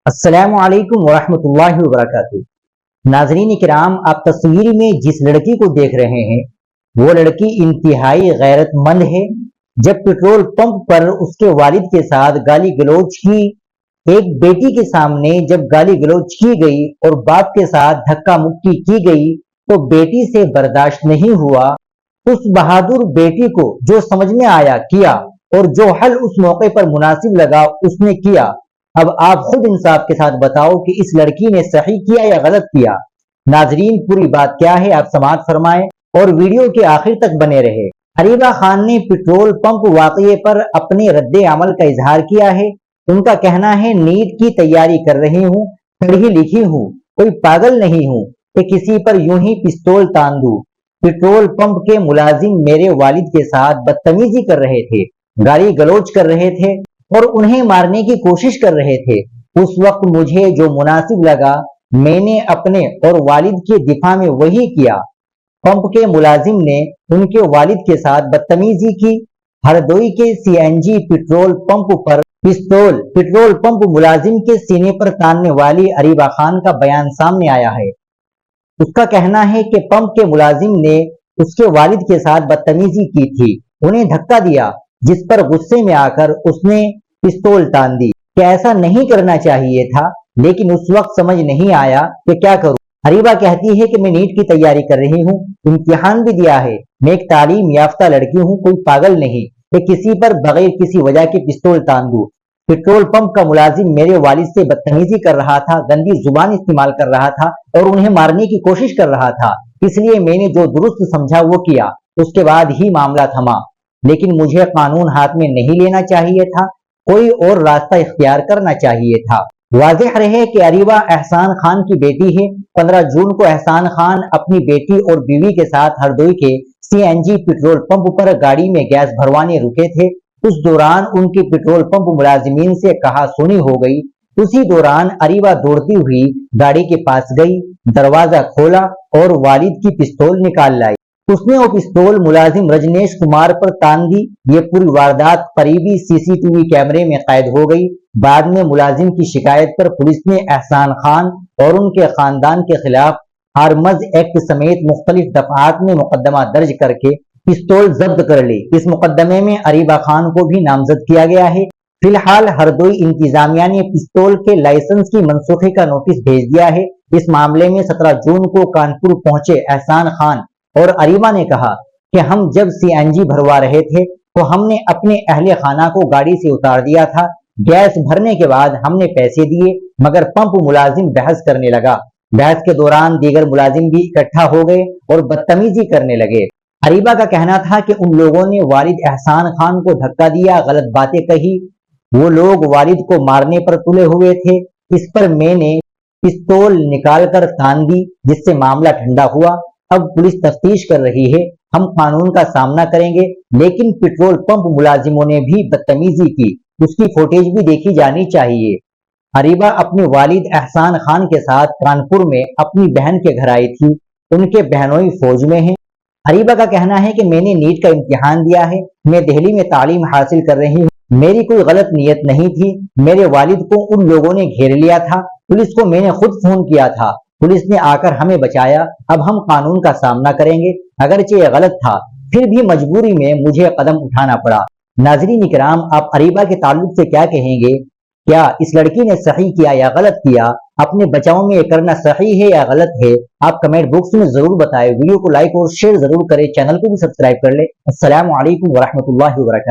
अस्सलामु अलैकुम वरहमतुल्लाहि वबरकातुहू। नाज़रीन किराम, आप तस्वीर में जिस लड़की को देख रहे हैं वो लड़की इंतहाई गैरतमंद है। जब पेट्रोल पंप पर उसके वालिद के साथ गाली गलौज की, एक बेटी के सामने जब गाली गलौज की गई और बाप के साथ धक्का मुक्की की गई तो बेटी से बर्दाश्त नहीं हुआ। उस बहादुर बेटी को जो समझ में आया किया और जो हल उस मौके पर मुनासिब लगा उसने किया। अब आप खुद इंसाफ के साथ बताओ कि इस लड़की ने सही किया या गलत किया। नाजरीन, पूरी बात क्या है आप समाअत फरमाएं और वीडियो के आखिर तक बने रहे। अरीबा खान ने पेट्रोल पंप वाकये पर अपने रद्दे अमल का इजहार किया है। उनका कहना है, नीट की तैयारी कर रही हूँ, पढ़ी लिखी हूँ, कोई पागल नहीं हूँ कि किसी पर यूं ही पिस्तौल तान दूं। पेट्रोल पंप के मुलाजिम मेरे वालिद के साथ बदतमीजी कर रहे थे, गाली गलौज कर रहे थे और उन्हें मारने की कोशिश कर रहे थे। उस वक्त मुझे जो मुनासिब लगा मैंने अपने और वालिद के दिफा में वही किया। पंप के मुलाजिम ने उनके वालिद के साथ बदतमीजी की। हरदोई के सीएनजी पेट्रोल पंप पर पिस्तौल पेट्रोल पंप मुलाजिम के सीने पर तानने वाली अरीबा खान का बयान सामने आया है। उसका कहना है कि पंप के मुलाजिम ने उसके वालिद के साथ बदतमीजी की थी, उन्हें धक्का दिया, जिस पर गुस्से में आकर उसने पिस्तौल तान दी। क्या ऐसा नहीं करना चाहिए था, लेकिन उस वक्त समझ नहीं आया कि क्या करूं। अरीबा कहती है कि मैं नीट की तैयारी कर रही हूँ, इम्तिहान भी दिया है, मैं एक तालीम याफ्ता लड़की हूँ, कोई पागल नहीं कि किसी पर बगैर किसी वजह के पिस्तौल तान दूं। पेट्रोल पंप का मुलाजिम मेरे वालिद से बदतमीजी कर रहा था, गंदी जुबान इस्तेमाल कर रहा था और उन्हें मारने की कोशिश कर रहा था। इसलिए मैंने जो दुरुस्त समझा वो किया, उसके बाद ही मामला थमा। लेकिन मुझे कानून हाथ में नहीं लेना चाहिए था, कोई और रास्ता इख्तियार करना चाहिए था। वाज़ेह रहे कि अरीबा एहसान खान की बेटी है। 15 जून को एहसान खान अपनी बेटी और बीवी के साथ हरदोई के सीएनजी पेट्रोल पंप पर गाड़ी में गैस भरवाने रुके थे। उस दौरान उनकी पेट्रोल पंप मुलाजिमीन से कहा सुनी हो गई। उसी दौरान अरीबा दौड़ती हुई गाड़ी के पास गई, दरवाजा खोला और वालिद की पिस्तौल निकाल लाई। उसने वो पिस्तौल मुलाजिम रजनेश कुमार पर तान दी। ये पूरी वारदात करीबी सीसीटीवी कैमरे में कैद हो गई। बाद में मुलाजिम की शिकायत पर पुलिस ने एहसान खान और उनके खानदान के खिलाफ आर्म्स एक्ट समेत मुख्तलिफ दफात में मुकदमा दर्ज करके पिस्तौल जब्त कर ली। इस मुकदमे में अरीबा खान को भी नामजद किया गया है। फिलहाल हरदोई इंतजामिया ने पिस्तौल के लाइसेंस की मनसूखी का नोटिस भेज दिया है। इस मामले में 17 जून को कानपुर पहुंचे एहसान खान और अरीबा ने कहा कि हम जब सीएनजी भरवा रहे थे तो हमने अपने अहले खाना को गाड़ी से उतार दिया था। गैस भरने के बाद हमने पैसे दिए, मगर पंप मुलाजिम बहस करने लगा। बहस के दौरान दीगर मुलाजिम भी इकट्ठा हो गए और बदतमीजी करने लगे। अरीबा का कहना था कि उन लोगों ने वालिद एहसान खान को धक्का दिया, गलत बातें कही। वो लोग वालिद को मारने पर तुले हुए थे। इस पर मैंने पिस्तौल निकालकर तान दी, जिससे मामला ठंडा हुआ। अब पुलिस तफ्तीश कर रही है, हम कानून का सामना करेंगे। लेकिन पेट्रोल पंप मुलाजिमों ने भी बदतमीजी की, उसकी फुटेज भी देखी जानी चाहिए। अरीबा अपने वालिद एहसान खान के साथ कानपुर में अपनी बहन के घर आई थी। उनके बहनोई फौज में हैं। अरीबा का कहना है कि मैंने नीट का इम्तिहान दिया है, मैं दिल्ली में तालीम हासिल कर रही हूँ, मेरी कोई गलत नीयत नहीं थी। मेरे वालिद को उन लोगों ने घेर लिया था। पुलिस को मैंने खुद फोन किया था, पुलिस ने आकर हमें बचाया। अब हम कानून का सामना करेंगे। अगरचे ये गलत था, फिर भी मजबूरी में मुझे कदम उठाना पड़ा। नाज़रीन इकराम, आप अरीबा के ताल्लुक से क्या कहेंगे? क्या इस लड़की ने सही किया या गलत किया? अपने बचाव में ये करना सही है या गलत है? आप कमेंट बॉक्स में जरूर बताएं। वीडियो को लाइक और शेयर जरूर करें, चैनल को भी सब्सक्राइब कर ले। अस्सलामु अलैकुम वरहमतुल्लाहि वबरकातुहू।